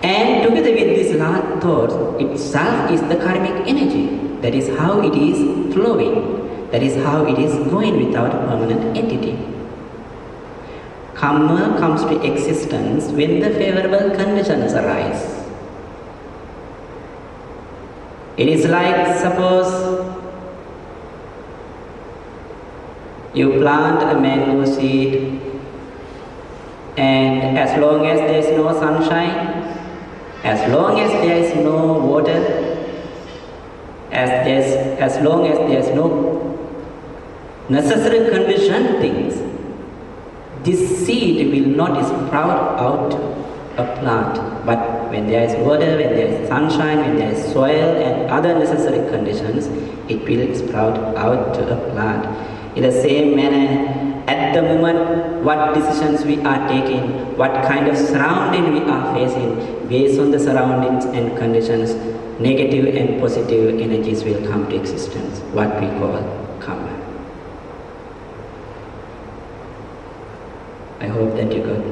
And together with this last thought itself is the karmic energy. That is how it is flowing. That is how it is going without a permanent entity. Karma comes to existence when the favorable conditions arise. It is like, suppose you plant a mango seed, and as long as there is no sunshine, as long as there is no water, as long as there is no necessary condition things, this seed will not sprout out a plant. But when there is water, when there is sunshine, when there is soil and other necessary conditions, it will sprout out to a plant. In the same manner, at the moment, what decisions we are taking, what kind of surrounding we are facing, based on the surroundings and conditions, negative and positive energies will come to existence, what we call karma. I hope that you got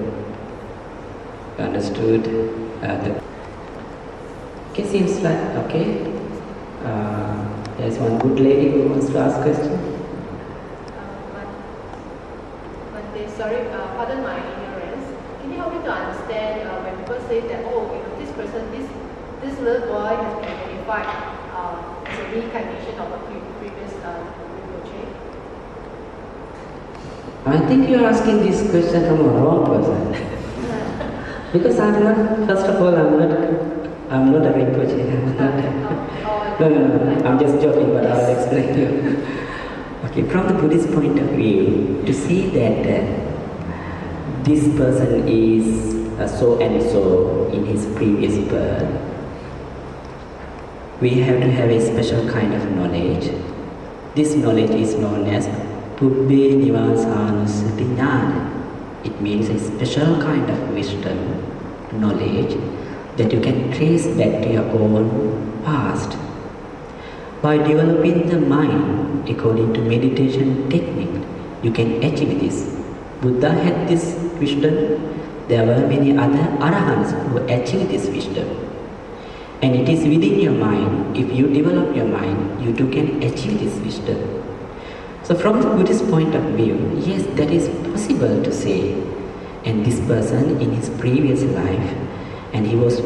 understood okay, seems like okay. There's one good lady who wants to ask question. Sorry, pardon my ignorance. Can you help me to understand when people say that, oh, you know, this person, this little boy has been identified as a reincarnation of a previous Rinpoche? I think you are asking this question from a wrong person. Because I'm not. First of all, I'm not a Rinpoche. No. I'm just joking, but I'll explain to you. Okay, from the Buddhist point of view, to see that this person is so and so in his previous birth, we have to have a special kind of knowledge. This knowledge is known as Pubbē Nivāsānussati Gnāna. It means a special kind of wisdom, knowledge, that you can trace back to your own past. By developing the mind according to meditation technique, you can achieve this. Buddha had this wisdom. There were many other arahants who achieved this wisdom. And it is within your mind. If you develop your mind, you too can achieve this wisdom. So from the Buddhist point of view, yes, that is possible to say. And this person in his previous life, and he was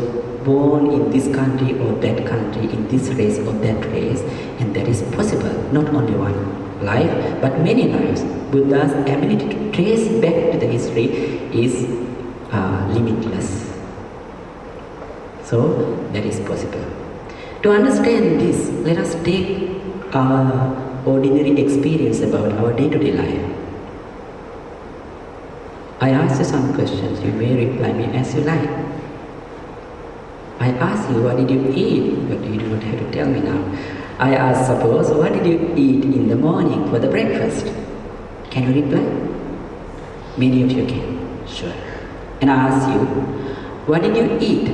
born in this country or that country, in this race or that race, and that is possible, not only one life, but many lives. Buddha's ability to trace back to the history is limitless. So, that is possible. To understand this, let us take our ordinary experience about our day-to-day life. I ask you some questions, you may reply me as you like. I ask you, what did you eat? But you do not have to tell me now. I ask, suppose, what did you eat in the morning for the breakfast? Can you reply? Many of you can, sure. And I ask you, what did you eat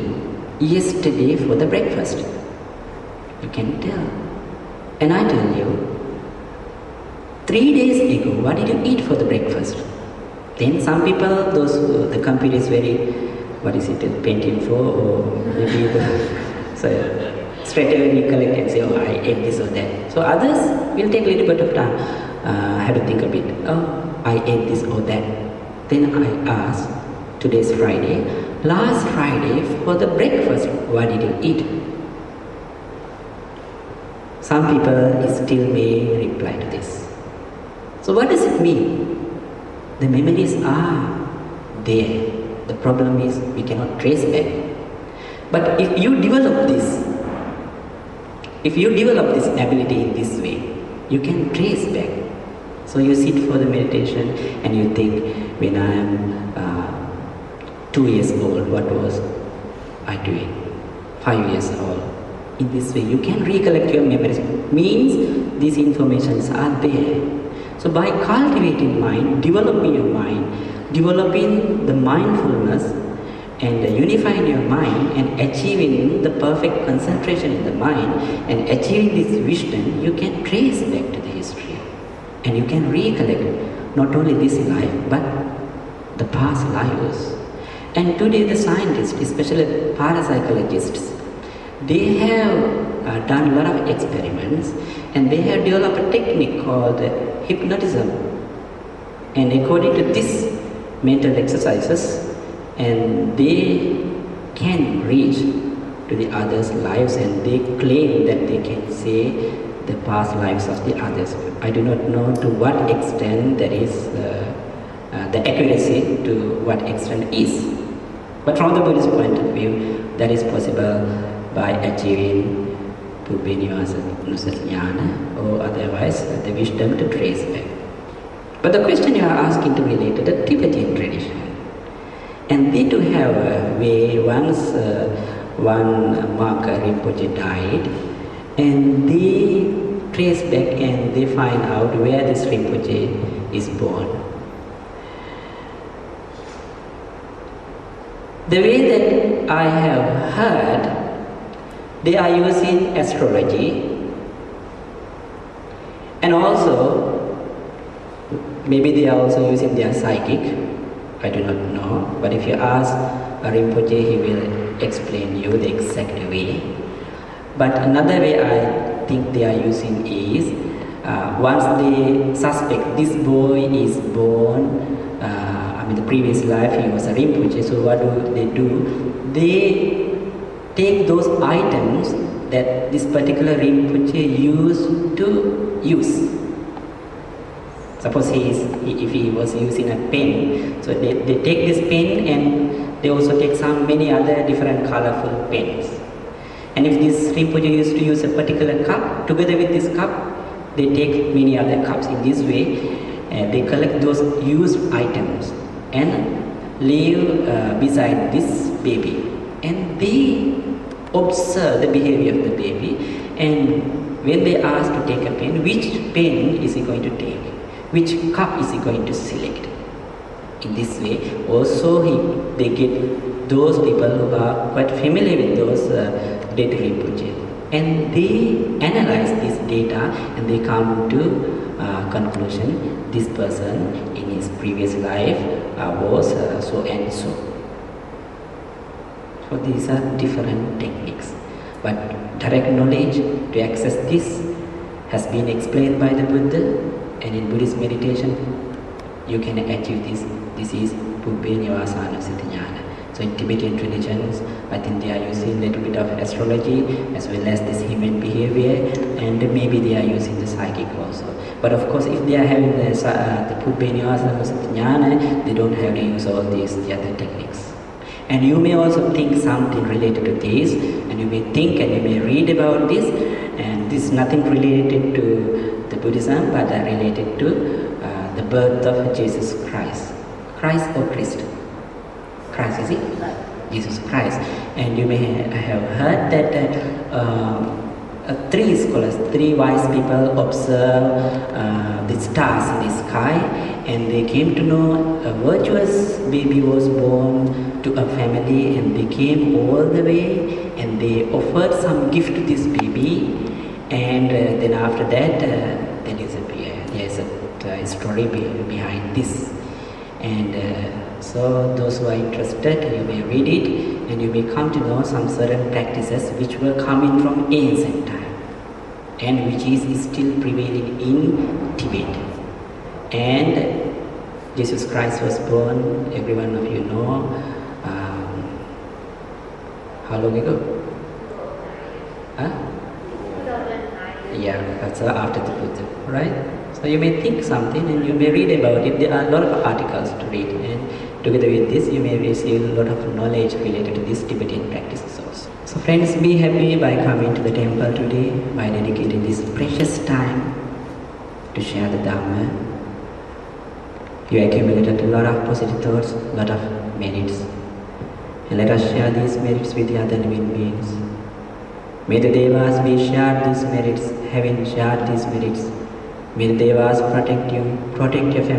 yesterday for the breakfast? You can tell. And I tell you, 3 days ago, what did you eat for the breakfast? Then some people, the computer is very, what is it, Pentium 4 or maybe so straight away recollect and say, oh, I ate this or that. So others will take a little bit of time, have to think a bit, oh, I ate this or that. Then I ask, today's Friday, last Friday for the breakfast, what did you eat? Some people still may reply to this. So what does it mean? The memories are there. The problem is we cannot trace back. But if you develop this ability in this way, you can trace back. So you sit for the meditation and you think, when I am 2 years old, what was I doing? 5 years old. In this way, you can recollect your memories. Means these informations are there. So by cultivating mind, developing your mind, developing the mindfulness and unifying your mind and achieving the perfect concentration in the mind and achieving this wisdom, you can trace back to the history. And you can recollect not only this life, but the past lives. And today the scientists, especially parapsychologists, they have done a lot of experiments, and they have developed a technique called hypnotism. And according to this mental exercises, and they can reach to the others' lives, and they claim that they can say the past lives of the others. I do not know to what extent there is the accuracy, to what extent is. But from the Buddhist point of view, that is possible by achieving Pubbeniwasa Nusatjnana, or otherwise the wisdom to trace back. But the question you are asking to relate to the Tibetan tradition. And they do have a way. Once one Marka Rinpoche died, and they trace back and they find out where this Rinpoche is born. The way that I have heard, they are using astrology, and also maybe they are also using their psychic. I do not know, but if you ask a Rinpoche, he will explain you the exact way. But another way I think they are using is, once they suspect this boy is born, the previous life he was a Rinpoche, so what do? They take those items that this particular Rinpoche used to use. Suppose if he was using a pen, so they take this pen, and they also take many other different colorful pens. And if this Rinpoche used to use a particular cup, together with this cup, they take many other cups. In this way, they collect those used items and leave beside this baby. And they observe the behavior of the baby, and when they ask to take a pen, which pen is he going to take? Which cup is he going to select? In this way, also they get those people who are quite familiar with those dead Rinpoche, and they analyze this data, and they come to conclusion: this person in his previous life was so and so. So these are different techniques, but direct knowledge to access this has been explained by the Buddha. And in Buddhist meditation, you can achieve this. This is Pubbeniwasa Nusatjnana. So in Tibetan traditions, I think they are using a little bit of astrology as well as this human behavior, and maybe they are using the psychic also. But of course, if they are having the Pubbeniwasa Nusatjnana, they don't have to use all the other techniques. And you may also think something related to this, and you may think and you may read about this, and this is nothing related to the Buddhism, but related to the birth of Jesus Christ. Christ or Christ? Christ, is it? Jesus Christ. And you may have heard that three scholars, three wise people observed the stars in the sky, and they came to know a virtuous baby was born to a family, and they came all the way, and they offered some gift to this baby. And then after that, there is a story behind this. And so those who are interested, you may read it, and you may come to know some certain practices which were coming from ancient time, and which is still prevailing in Tibet. And Jesus Christ was born, every one of you know, how long ago? Yeah, that's after the Buddha, right? So you may think something and you may read about it. There are a lot of articles to read, and together with this you may receive a lot of knowledge related to these Tibetan practices also. So friends, be happy by coming to the temple today, by dedicating this precious time to share the Dhamma. You accumulated a lot of positive thoughts, a lot of merits. And let us share these merits with the other living beings. May the Devas be shared these merits, having shared these merits. May the Devas protect you, protect your family.